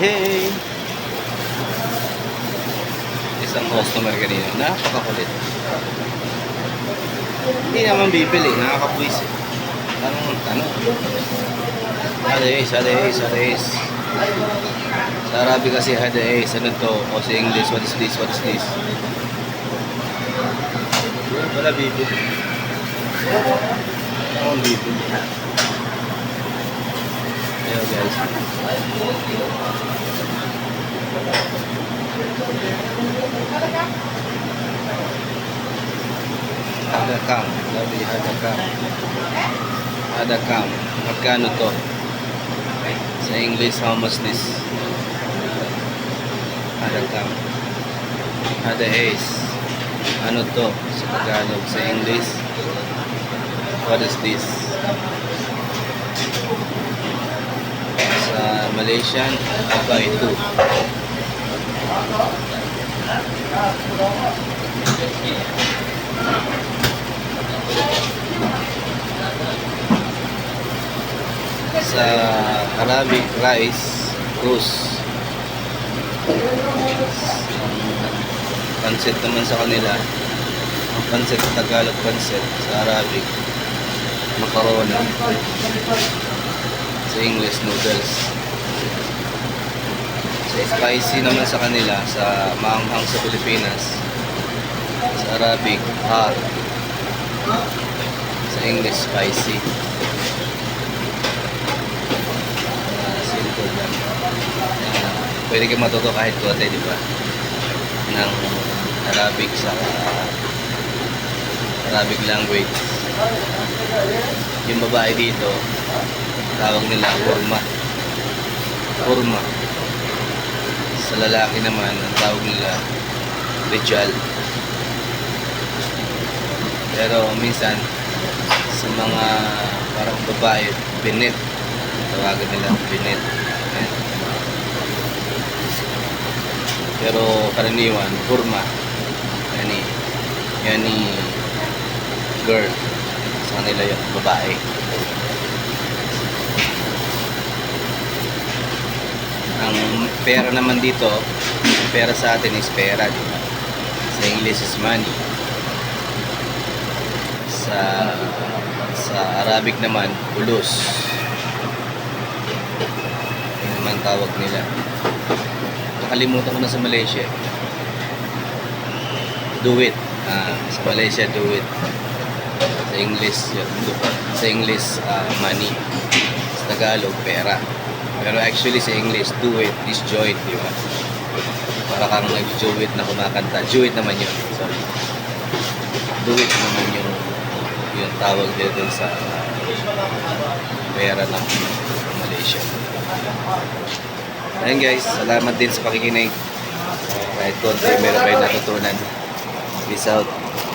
Hey! Isang customer kanina. Napakakulit. Hindi naman bibili. Nakakapwisit. Tanong. Hades. Sa Arabic kasi Hades. Ano to? O sa English, what is this? Wala bibili. Wala bibili. Ayan guys. Hadakam. Lovely hadakam. Hadakam. Magkano to? Sa English, how much this? Hadakam. Hades. Ano to? Sa Tagalog. Sa English, what is this? Sa Malaysian, apa itu? Sa Arabic, rice, rus. Pansit naman sa kanila. Ang pansit sa Tagalog, pansit. Sa Arabic, macaroni. Sa English, noodles. Sa spicy naman sa kanila, sa maanghang sa Pilipinas. Sa Arabic, hot. Sa English, spicy. Simple lang. Pwede kayo matuto kahit kote, di ba? Ng Arabic sa Arabic language. Yung babae dito, tawag nila hurma. Sa lalaki naman, ang tawag nila rijal. Pero minsan sa mga parang babae, binet, tawagan nila binet. Pero karaniwan, hurma. Yani girl. Sa kanila yung babae. Ang pera naman dito, pera sa atin is pera, diba? Sa English is money. Sa Arabic naman, ulus. Yun naman tawag nila. Nakalimutan ko na sa Malaysia. Do it. Sa Malaysia, do it. Sa English, money. Sa Tagalog, pera. Pero actually sa English, do it is joy, di ba? Para kang nag-do it na kumakanta. Do it naman yun. Sorry. Do it naman yung tawag dito sa pera ng Malaysia. Ayun guys, salamat din sa pakikinig. Kahit konti, meron kayo natutunan. Peace out.